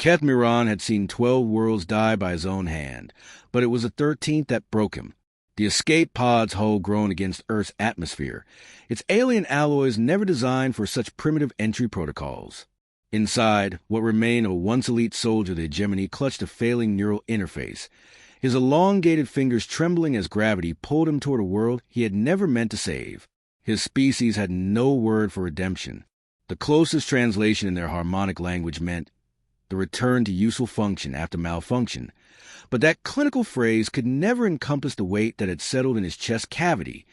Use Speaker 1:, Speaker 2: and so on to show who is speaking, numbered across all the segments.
Speaker 1: Kethmiron had seen 12 worlds die by his own hand, but it was the 13th that broke him. The escape pod's hull grown against Earth's atmosphere, its alien alloys never designed for such primitive entry protocols. Inside, what remained of a once-elite soldier, the hegemony clutched a failing neural interface, his elongated fingers trembling as gravity pulled him toward a world he had never meant to save. His species had no word for redemption. The closest translation in their harmonic language meant the return to useful function after malfunction. But that clinical phrase could never encompass the weight that had settled in his chest cavity,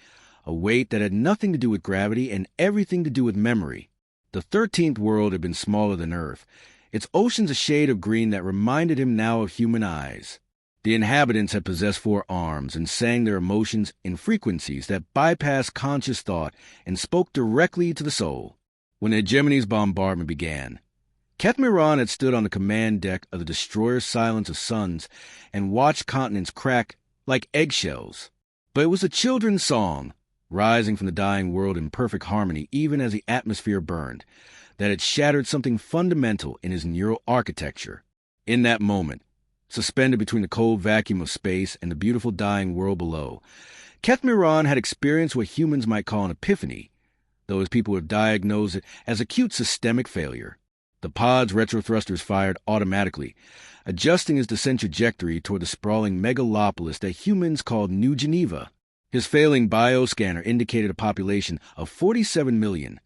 Speaker 1: a weight that had nothing to do with gravity and everything to do with memory. The 13th world had been smaller than Earth, its oceans a shade of green that reminded him now of human eyes. The inhabitants had possessed 4 arms and sang their emotions in frequencies that bypassed conscious thought and spoke directly to the soul. When the hegemony's bombardment began, Kethmiron had stood on the command deck of the destroyer Silence of Suns and watched continents crack like eggshells. But it was a children's song, rising from the dying world in perfect harmony even as the atmosphere burned, that had shattered something fundamental in his neural architecture. In that moment, suspended between the cold vacuum of space and the beautiful dying world below, Kethmiron had experienced what humans might call an epiphany, though his people would diagnose it as acute systemic failure. The pod's retrothrusters fired automatically, adjusting his descent trajectory toward the sprawling megalopolis that humans called New Geneva. His failing bioscanner indicated a population of 47 million,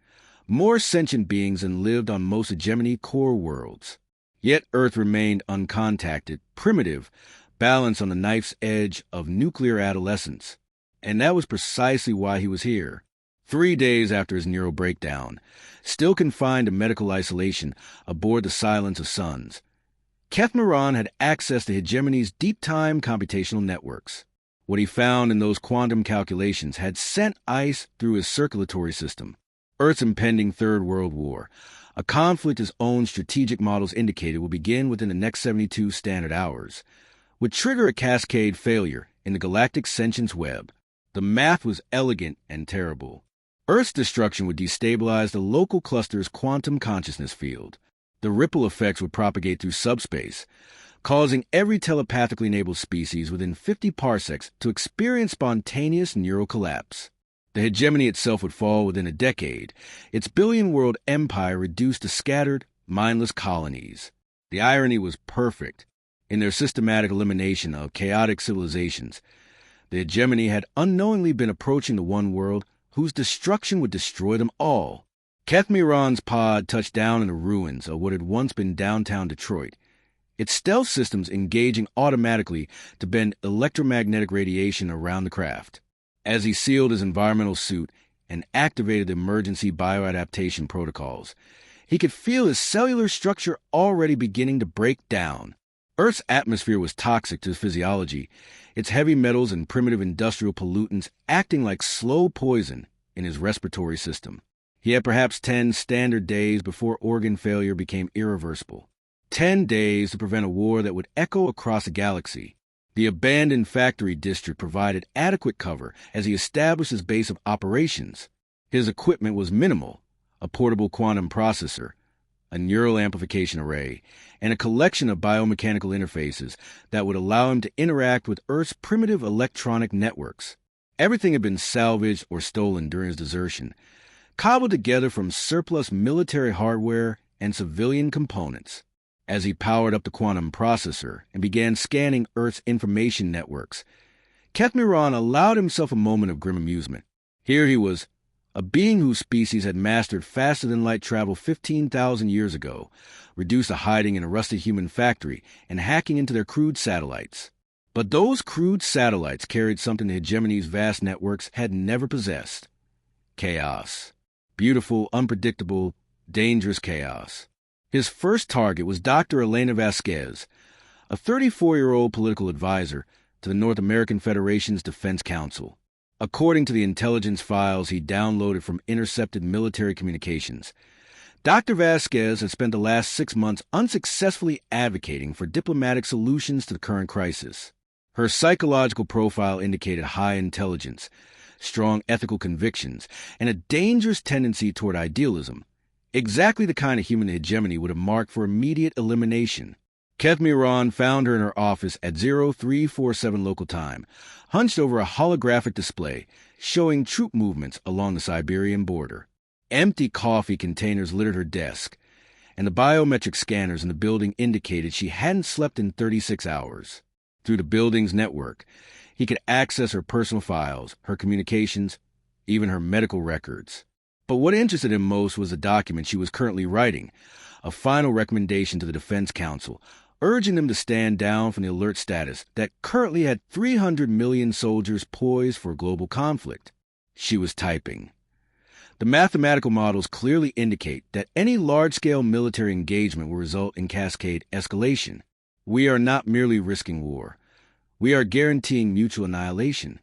Speaker 1: more sentient beings than lived on most hegemony core worlds. Yet Earth remained uncontacted, primitive, balanced on the knife's edge of nuclear adolescence. And that was precisely why he was here. 3 days after his neural breakdown, still confined to medical isolation aboard the Silence of Suns, Kethmiron had access to hegemony's deep-time computational networks. What he found in those quantum calculations had sent ice through his circulatory system. Earth's impending Third World War, a conflict his own strategic models indicated would begin within the next 72 standard hours, would trigger a cascade failure in the galactic sentience web. The math was elegant and terrible. Earth's destruction would destabilize the local cluster's quantum consciousness field. The ripple effects would propagate through subspace, causing every telepathically enabled species within 50 parsecs to experience spontaneous neural collapse. The hegemony itself would fall within a decade, its billion-world empire reduced to scattered, mindless colonies. The irony was perfect. In their systematic elimination of chaotic civilizations, the hegemony had unknowingly been approaching the one world whose destruction would destroy them all. Kethmiron's pod touched down in the ruins of what had once been downtown Detroit, its stealth systems engaging automatically to bend electromagnetic radiation around the craft. As he sealed his environmental suit and activated the emergency bioadaptation protocols, he could feel his cellular structure already beginning to break down. Earth's atmosphere was toxic to his physiology, its heavy metals and primitive industrial pollutants acting like slow poison in his respiratory system. He had perhaps 10 standard days before organ failure became irreversible. 10 days to prevent a war that would echo across the galaxy. The abandoned factory district provided adequate cover as he established his base of operations. His equipment was minimal: a portable quantum processor, a neural amplification array, and a collection of biomechanical interfaces that would allow him to interact with Earth's primitive electronic networks. Everything had been salvaged or stolen during his desertion, cobbled together from surplus military hardware and civilian components. As he powered up the quantum processor and began scanning Earth's information networks, Kethmiron allowed himself a moment of grim amusement. Here he was, a being whose species had mastered faster-than-light travel 15,000 years ago, reduced to hiding in a rusted human factory and hacking into their crude satellites. But those crude satellites carried something the hegemony's vast networks had never possessed: chaos. Beautiful, unpredictable, dangerous chaos. His first target was Dr. Elena Vasquez, a 34-year-old political advisor to the North American Federation's Defense Council. According to the intelligence files he downloaded from intercepted military communications, Dr. Vasquez had spent the last 6 months unsuccessfully advocating for diplomatic solutions to the current crisis. Her psychological profile indicated high intelligence, strong ethical convictions, and a dangerous tendency toward idealism, Exactly the kind of human hegemony would have marked for immediate elimination. Kethmiran found her in her office at 0347 local time, hunched over a holographic display showing troop movements along the Siberian border. Empty coffee containers littered her desk, and the biometric scanners in the building indicated she hadn't slept in 36 hours. Through the building's network, he could access her personal files, her communications, even her medical records. But what interested him most was the document she was currently writing, a final recommendation to the Defense Council, urging them to stand down from the alert status that currently had 300 million soldiers poised for global conflict. She was typing. The mathematical models clearly indicate that any large-scale military engagement will result in cascade escalation. We are not merely risking war. We are guaranteeing mutual annihilation.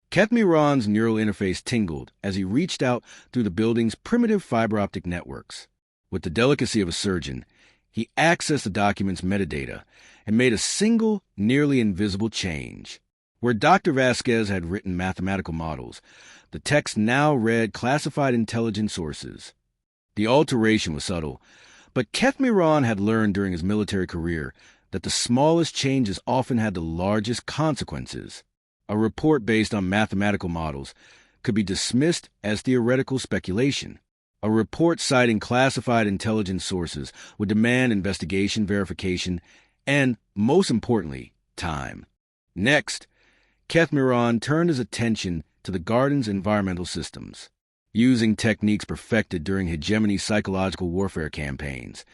Speaker 1: Kethmiran's neural interface tingled as he reached out through the building's primitive fiber optic networks. With the delicacy of a surgeon, he accessed the document's metadata and made a single, nearly invisible change. Where Dr. Vasquez had written mathematical models, the text now read classified intelligence sources. The alteration was subtle, but Kethmiran had learned during his military career that the smallest changes often had the largest consequences. A report based on mathematical models could be dismissed as theoretical speculation. A report citing classified intelligence sources would demand investigation, verification, and, most importantly, time. Next, Kethmiran turned his attention to the garden's environmental systems. Using techniques perfected during hegemony's psychological warfare campaigns,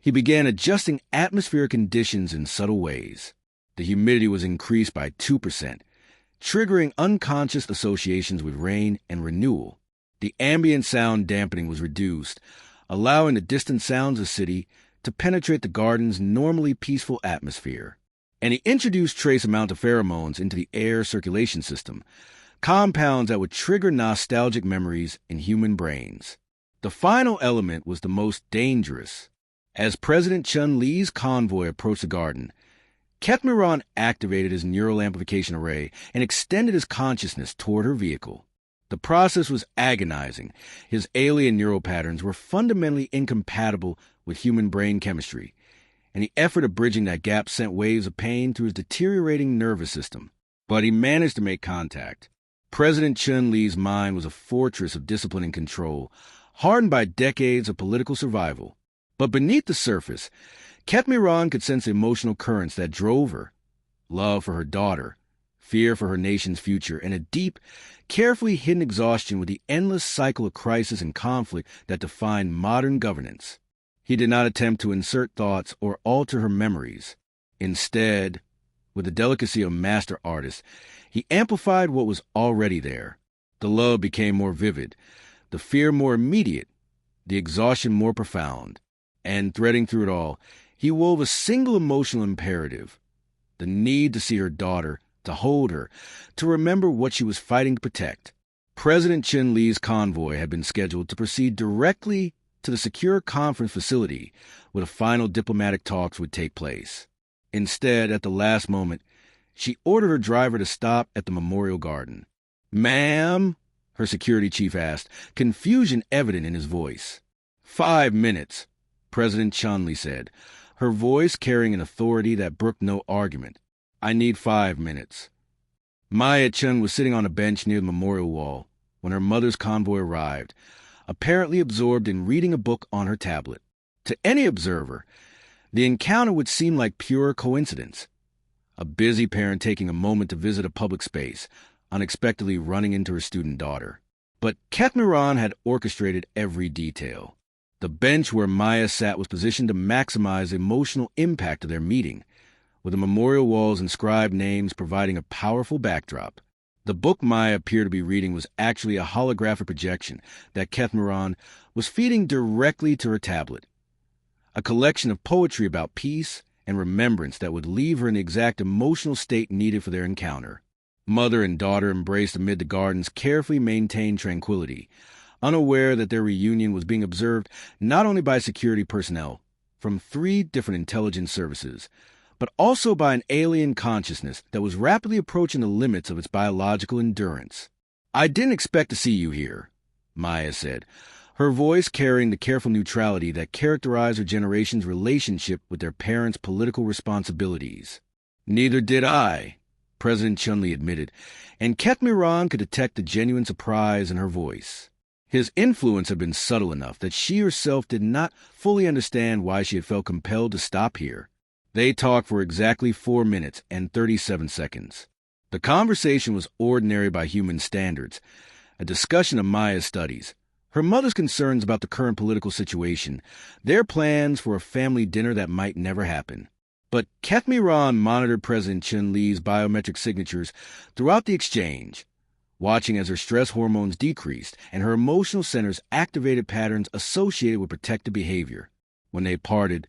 Speaker 1: he began adjusting atmospheric conditions in subtle ways. The humidity was increased by 2%, triggering unconscious associations with rain and renewal. The ambient sound dampening was reduced, allowing the distant sounds of the city to penetrate the garden's normally peaceful atmosphere. And he introduced trace amounts of pheromones into the air circulation system, compounds that would trigger nostalgic memories in human brains. The final element was the most dangerous. As President Chun-Li's convoy approached the garden, Kethmiran activated his neural amplification array and extended his consciousness toward her vehicle. The process was agonizing. His alien neural patterns were fundamentally incompatible with human brain chemistry, and the effort of bridging that gap sent waves of pain through his deteriorating nervous system. But he managed to make contact. President Chun-Li's mind was a fortress of discipline and control, hardened by decades of political survival. But beneath the surface, Kethmiran could sense the emotional currents that drove her. Love for her daughter, fear for her nation's future, and a deep, carefully hidden exhaustion with the endless cycle of crisis and conflict that defined modern governance. He did not attempt to insert thoughts or alter her memories. Instead, with the delicacy of a master artist, he amplified what was already there. The love became more vivid, the fear more immediate, the exhaustion more profound. And threading through it all, he wove a single emotional imperative: the need to see her daughter, to hold her, to remember what she was fighting to protect. President Chun-Li's convoy had been scheduled to proceed directly to the secure conference facility where the final diplomatic talks would take place. Instead, at the last moment, she ordered her driver to stop at the memorial garden. "Ma'am?" her security chief asked, confusion evident in his voice. 5 minutes, President Chun-Li said, her voice carrying an authority that brooked no argument. "I need 5 minutes." Maya Chun was sitting on a bench near the memorial wall when her mother's convoy arrived, apparently absorbed in reading a book on her tablet. To any observer, the encounter would seem like pure coincidence. A busy parent taking a moment to visit a public space, unexpectedly running into her student daughter. But Kethmiran had orchestrated every detail. The bench where Maya sat was positioned to maximize the emotional impact of their meeting, with the memorial wall's inscribed names providing a powerful backdrop. The book Maya appeared to be reading was actually a holographic projection that Kethmiran was feeding directly to her tablet. A collection of poetry about peace and remembrance that would leave her in the exact emotional state needed for their encounter. Mother and daughter embraced amid the garden's carefully maintained tranquility, unaware that their reunion was being observed not only by security personnel from 3 different intelligence services, but also by an alien consciousness that was rapidly approaching the limits of its biological endurance. "I didn't expect to see you here," Maya said, her voice carrying the careful neutrality that characterized her generation's relationship with their parents' political responsibilities. "Neither did I," President Chun-Li admitted, and Kethmiran could detect the genuine surprise in her voice. His influence had been subtle enough that she herself did not fully understand why she had felt compelled to stop here. They talked for exactly 4 minutes and 37 seconds. The conversation was ordinary by human standards, a discussion of Maya's studies, her mother's concerns about the current political situation, their plans for a family dinner that might never happen. But Kethmiran monitored President Chun-Li's biometric signatures throughout the exchange, watching as her stress hormones decreased and her emotional centers activated patterns associated with protective behavior. When they parted,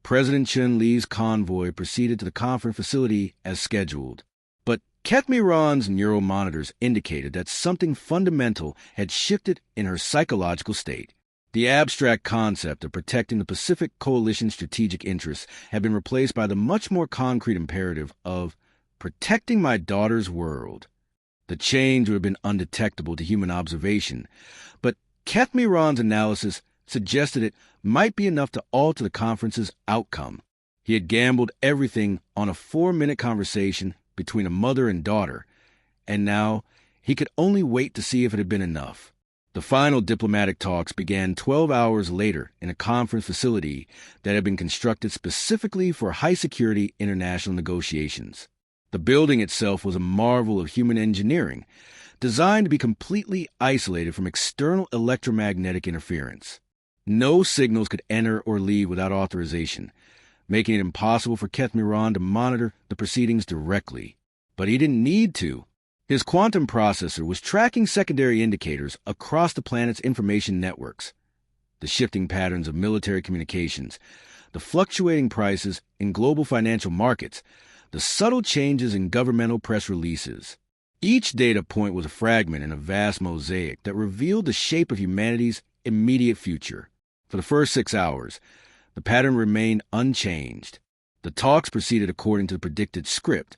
Speaker 1: President Chun-Li's convoy proceeded to the conference facility as scheduled. But Kethmiran's neural monitors indicated that something fundamental had shifted in her psychological state. The abstract concept of protecting the Pacific Coalition's strategic interests had been replaced by the much more concrete imperative of protecting my daughter's world. The change would have been undetectable to human observation, but Kethmiran's analysis suggested it might be enough to alter the conference's outcome. He had gambled everything on a 4-minute conversation between a mother and daughter, and now he could only wait to see if it had been enough. The final diplomatic talks began 12 hours later in a conference facility that had been constructed specifically for high-security international negotiations. The building itself was a marvel of human engineering, designed to be completely isolated from external electromagnetic interference. No signals could enter or leave without authorization, making it impossible for Kethmiran to monitor the proceedings directly. But he didn't need to. His quantum processor was tracking secondary indicators across the planet's information networks, the shifting patterns of military communications, the fluctuating prices in global financial markets, the subtle changes in governmental press releases. Each data point was a fragment in a vast mosaic that revealed the shape of humanity's immediate future. For the first 6 hours, the pattern remained unchanged. The talks proceeded according to the predicted script,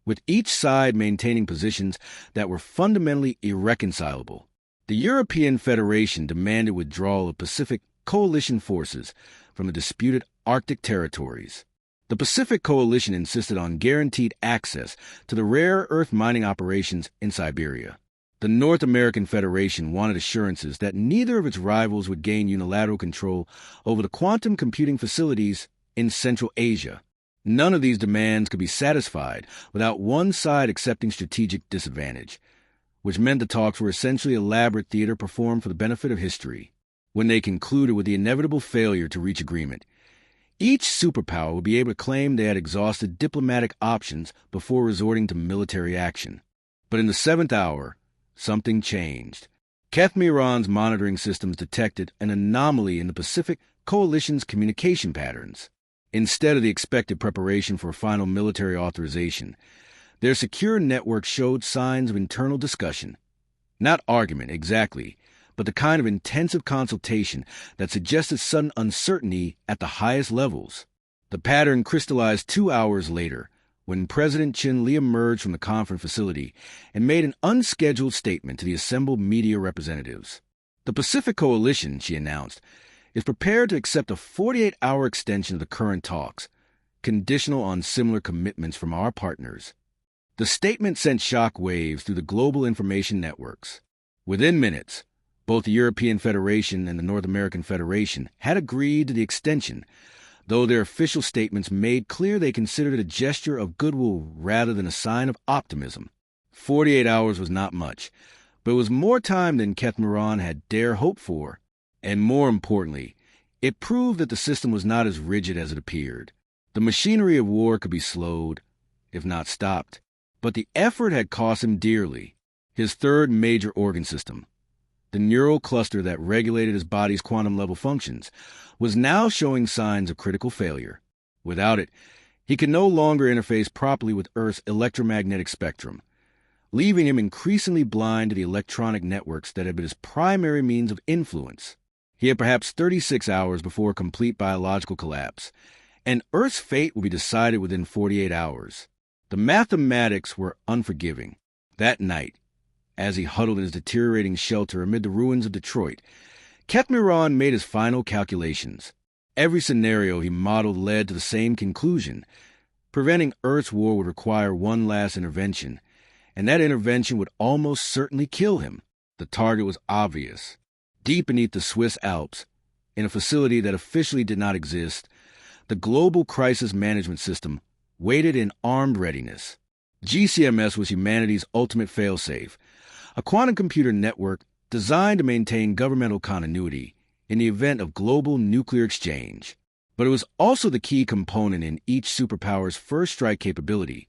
Speaker 1: with each side maintaining positions that were fundamentally irreconcilable. The European Federation demanded withdrawal of Pacific Coalition forces from the disputed Arctic territories. The Pacific Coalition insisted on guaranteed access to the rare earth mining operations in Siberia. The North American Federation wanted assurances that neither of its rivals would gain unilateral control over the quantum computing facilities in Central Asia. None of these demands could be satisfied without one side accepting strategic disadvantage, which meant the talks were essentially elaborate theater performed for the benefit of history. When they concluded with the inevitable failure to reach agreement, each superpower would be able to claim they had exhausted diplomatic options before resorting to military action. But in the 7th hour, something changed. Kethmiran's monitoring systems detected an anomaly in the Pacific Coalition's communication patterns. Instead of the expected preparation for final military authorization, their secure network showed signs of internal discussion. Not argument, exactly, but the kind of intensive consultation that suggested sudden uncertainty at the highest levels. The pattern crystallized 2 hours later, when President Chun-Li emerged from the conference facility and made an unscheduled statement to the assembled media representatives. The Pacific Coalition, she announced, is prepared to accept a 48-hour extension of the current talks, conditional on similar commitments from our partners. The statement sent shock waves through the global information networks. Within minutes, both the European Federation and the North American Federation had agreed to the extension, though their official statements made clear they considered it a gesture of goodwill rather than a sign of optimism. 48 hours was not much, but it was more time than Kethmiran had dare hope for. And more importantly, it proved that the system was not as rigid as it appeared. The machinery of war could be slowed, if not stopped, but the effort had cost him dearly. His third major organ system, the neural cluster that regulated his body's quantum-level functions, was now showing signs of critical failure. Without it, he could no longer interface properly with Earth's electromagnetic spectrum, leaving him increasingly blind to the electronic networks that had been his primary means of influence. He had perhaps 36 hours before complete biological collapse, and Earth's fate would be decided within 48 hours. The mathematics were unforgiving. That night, as he huddled in his deteriorating shelter amid the ruins of Detroit, Ketmiron made his final calculations. Every scenario he modeled led to the same conclusion. Preventing Earth's war would require one last intervention, and that intervention would almost certainly kill him. The target was obvious. Deep beneath the Swiss Alps, in a facility that officially did not exist, the Global Crisis Management System waited in armed readiness. GCMS was humanity's ultimate failsafe, a quantum computer network designed to maintain governmental continuity in the event of global nuclear exchange. But it was also the key component in each superpower's first strike capability,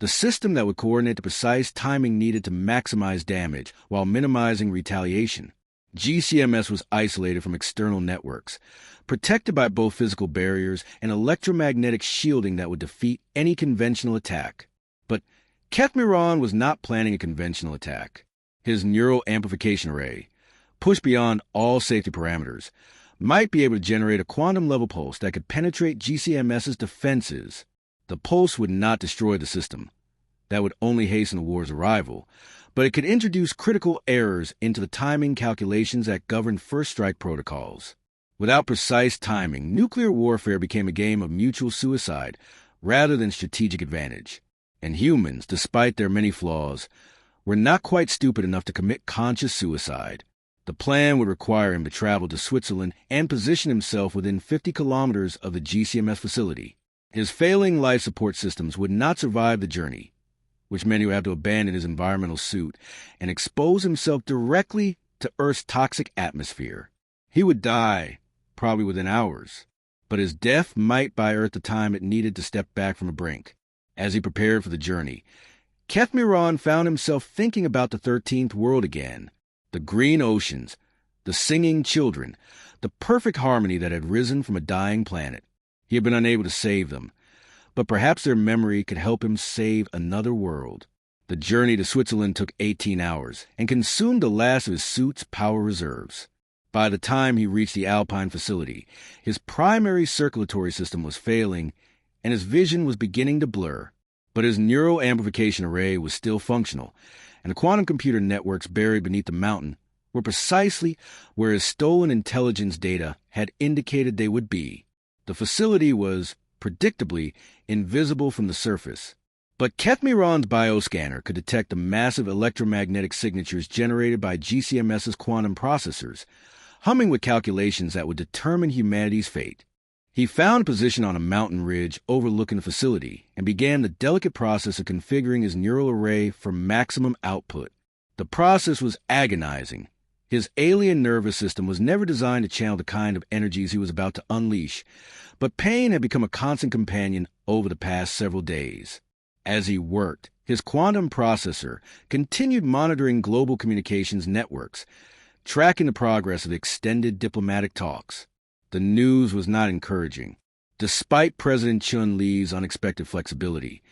Speaker 1: the system that would coordinate the precise timing needed to maximize damage while minimizing retaliation. GCMS was isolated from external networks, protected by both physical barriers and electromagnetic shielding that would defeat any conventional attack. But Ketmiron was not planning a conventional attack. His neural amplification array, pushed beyond all safety parameters, might be able to generate a quantum-level pulse that could penetrate GCMS's defenses. The pulse would not destroy the system. That would only hasten the war's arrival, but it could introduce critical errors into the timing calculations that govern first strike protocols. Without precise timing, nuclear warfare became a game of mutual suicide rather than strategic advantage. And humans, despite their many flaws, were not quite stupid enough to commit conscious suicide. The plan would require him to travel to Switzerland and position himself within 50 kilometers of the GCMS facility. His failing life support systems would not survive the journey, which meant he would have to abandon his environmental suit and expose himself directly to Earth's toxic atmosphere. He would die, probably within hours, but his death might buy Earth the time it needed to step back from the brink. As he prepared for the journey, Ketmiron found himself thinking about the 13th world again. The green oceans, the singing children, the perfect harmony that had risen from a dying planet. He had been unable to save them, but perhaps their memory could help him save another world. The journey to Switzerland took 18 hours and consumed the last of his suit's power reserves. By the time he reached the Alpine facility, his primary circulatory system was failing and his vision was beginning to blur. But his neural amplification array was still functional, and the quantum computer networks buried beneath the mountain were precisely where his stolen intelligence data had indicated they would be. The facility was, predictably, invisible from the surface. But Ketmiron's bioscanner could detect the massive electromagnetic signatures generated by GCMS's quantum processors, humming with calculations that would determine humanity's fate. He found a position on a mountain ridge overlooking the facility and began the delicate process of configuring his neural array for maximum output. The process was agonizing. His alien nervous system was never designed to channel the kind of energies he was about to unleash, but pain had become a constant companion over the past several days. As he worked, his quantum processor continued monitoring global communications networks, tracking the progress of extended diplomatic talks. The news was not encouraging. Despite President Chun-Li's unexpected flexibility,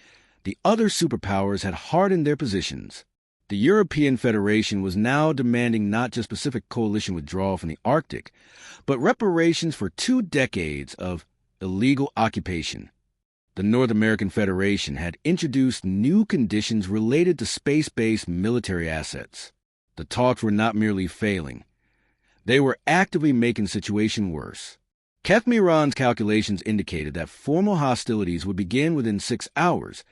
Speaker 1: the other superpowers had hardened their positions. The European Federation was now demanding not just Pacific Coalition withdrawal from the Arctic, but reparations for 2 decades of illegal occupation. The North American Federation had introduced new conditions related to space-based military assets. The talks were not merely failing. They were actively making the situation worse. Ketmiron's calculations indicated that formal hostilities would begin within 6 hours,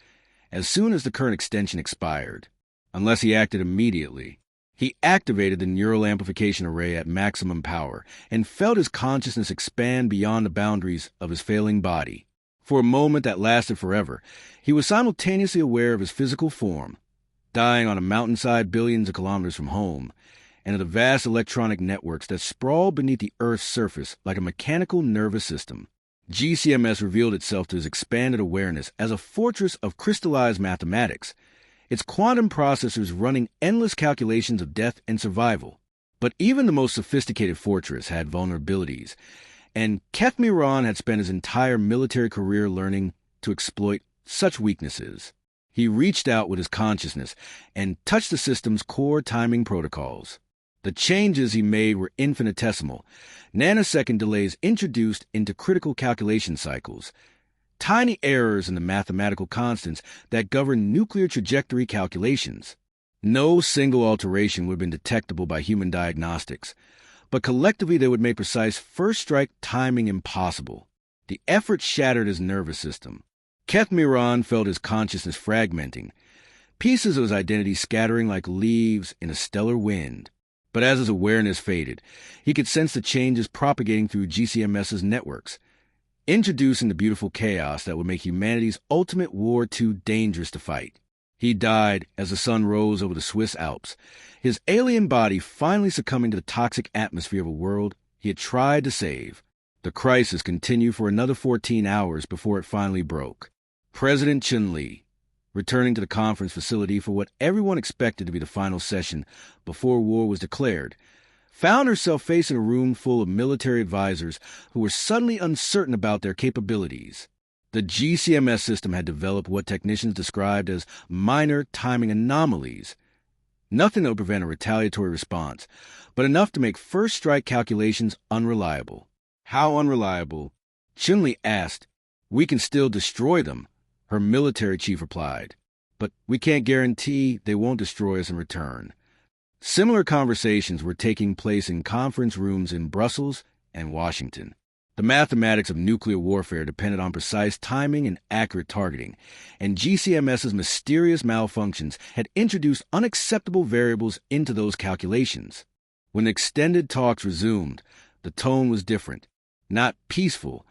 Speaker 1: as soon as the current extension expired. Unless he acted immediately. He activated the neural amplification array at maximum power and felt his consciousness expand beyond the boundaries of his failing body. For a moment that lasted forever, he was simultaneously aware of his physical form, dying on a mountainside billions of kilometers from home, and of the vast electronic networks that sprawled beneath the Earth's surface like a mechanical nervous system. GCMS revealed itself to his expanded awareness as a fortress of crystallized mathematics, its quantum processors running endless calculations of death and survival. But even the most sophisticated fortress had vulnerabilities, and Ketmiron had spent his entire military career learning to exploit such weaknesses. He reached out with his consciousness and touched the system's core timing protocols. The changes he made were infinitesimal, nanosecond delays introduced into critical calculation cycles, tiny errors in the mathematical constants that govern nuclear trajectory calculations. No single alteration would have been detectable by human diagnostics, but collectively they would make precise first-strike timing impossible. The effort shattered his nervous system. Keth Miran felt his consciousness fragmenting, pieces of his identity scattering like leaves in a stellar wind. But as his awareness faded, he could sense the changes propagating through GCMS's networks, introducing the beautiful chaos that would make humanity's ultimate war too dangerous to fight. He died as the sun rose over the Swiss Alps, his alien body finally succumbing to the toxic atmosphere of a world he had tried to save. The crisis continued for another 14 hours before it finally broke. President Chun-Li, returning to the conference facility for what everyone expected to be the final session before war was declared, found herself facing a room full of military advisors who were suddenly uncertain about their capabilities. The GCMS system had developed what technicians described as minor timing anomalies. Nothing that would prevent a retaliatory response, but enough to make first-strike calculations unreliable. How unreliable? Chun-Li asked. "We can still destroy them," her military chief replied. "But we can't guarantee they won't destroy us in return." Similar conversations were taking place in conference rooms in Brussels and Washington. The mathematics of nuclear warfare depended on precise timing and accurate targeting, and GCMS's mysterious malfunctions had introduced unacceptable variables into those calculations. When extended talks resumed, the tone was different. Not peaceful.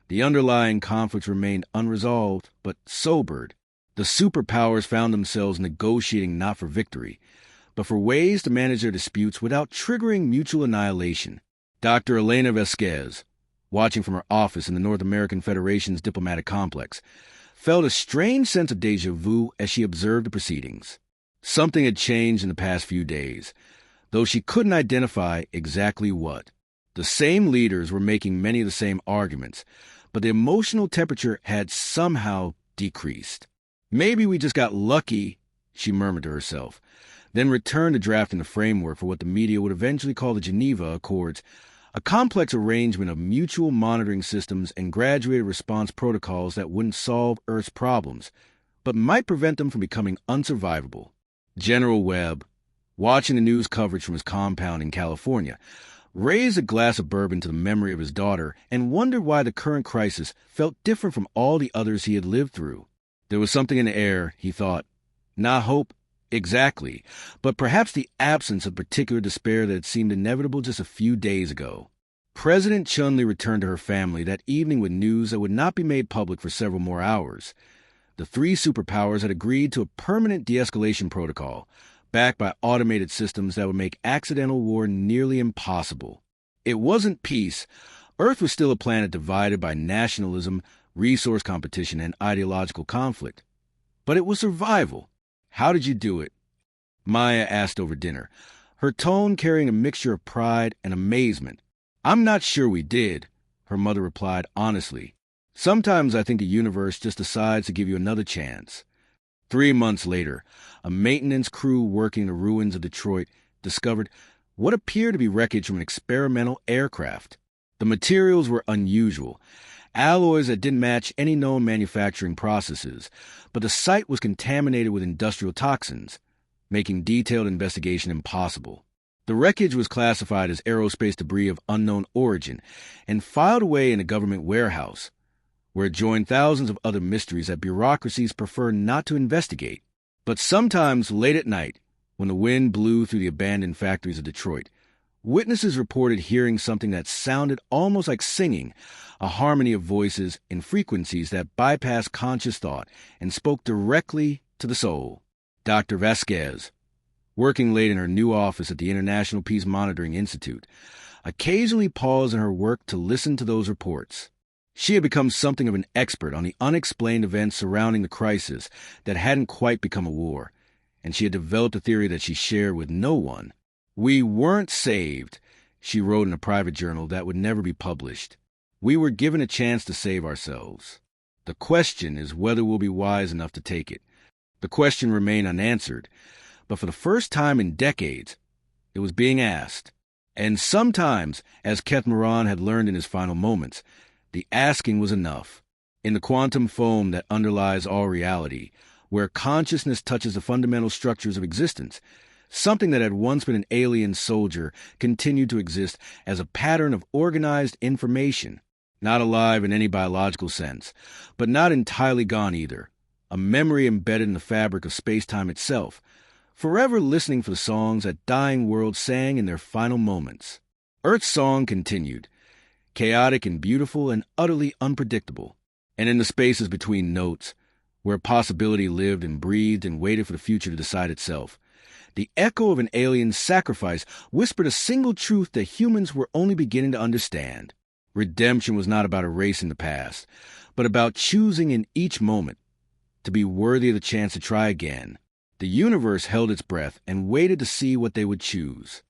Speaker 1: The underlying conflicts remained unresolved, but sobered. The superpowers found themselves negotiating not for victory, but for ways to manage their disputes without triggering mutual annihilation. Dr. Elena Vasquez, watching from her office in the North American Federation's diplomatic complex, felt a strange sense of déjà vu as she observed the proceedings. Something had changed in the past few days, though she couldn't identify exactly what. The same leaders were making many of the same arguments, but the emotional temperature had somehow decreased. "Maybe we just got lucky," she murmured to herself, then returned to drafting the framework for what the media would eventually call the Geneva Accords, a complex arrangement of mutual monitoring systems and graduated response protocols that wouldn't solve Earth's problems, but might prevent them from becoming unsurvivable. General Webb, watching the news coverage from his compound in California, raised a glass of bourbon to the memory of his daughter and wondered why the current crisis felt different from all the others he had lived through. There was something in the air, he thought. Not hope, exactly, but perhaps the absence of particular despair that had seemed inevitable just a few days ago. President Chun-Li returned to her family that evening with news that would not be made public for several more hours. The three superpowers had agreed to a permanent de-escalation protocol, backed by automated systems that would make accidental war nearly impossible. It wasn't peace. Earth was still a planet divided by nationalism, resource competition, and ideological conflict. But it was survival. "How did you do it?" Maya asked over dinner, her tone carrying a mixture of pride and amazement. "I'm not sure we did," her mother replied honestly. "Sometimes I think the universe just decides to give you another chance." 3 months later, a maintenance crew working the ruins of Detroit discovered what appeared to be wreckage from an experimental aircraft. The materials were unusual, alloys that didn't match any known manufacturing processes, but the site was contaminated with industrial toxins, making detailed investigation impossible. The wreckage was classified as aerospace debris of unknown origin and filed away in a government warehouse, where it joined thousands of other mysteries that bureaucracies prefer not to investigate. But sometimes late at night, when the wind blew through the abandoned factories of Detroit, witnesses reported hearing something that sounded almost like singing, a harmony of voices in frequencies that bypassed conscious thought and spoke directly to the soul. Dr. Vasquez, working late in her new office at the International Peace Monitoring Institute, occasionally paused in her work to listen to those reports. She had become something of an expert on the unexplained events surrounding the crisis that hadn't quite become a war, and she had developed a theory that she shared with no one. "We weren't saved," she wrote in a private journal that would never be published. "We were given a chance to save ourselves. The question is whether we'll be wise enough to take it." The question remained unanswered, but for the first time in decades, it was being asked. And sometimes, as Keth Miran had learned in his final moments, the asking was enough. In the quantum foam that underlies all reality, where consciousness touches the fundamental structures of existence, Something that had once been an alien soldier continued to exist as a pattern of organized information, not alive in any biological sense, but not entirely gone either. A memory embedded in the fabric of space-time itself, forever listening for the songs that dying worlds sang in their final moments. Earth's song continued, chaotic and beautiful and utterly unpredictable. And in the spaces between notes, where possibility lived and breathed and waited for the future to decide itself, the echo of an alien sacrifice whispered a single truth that humans were only beginning to understand. Redemption was not about erasing the past, but about choosing in each moment to be worthy of the chance to try again. The universe held its breath and waited to see what they would choose.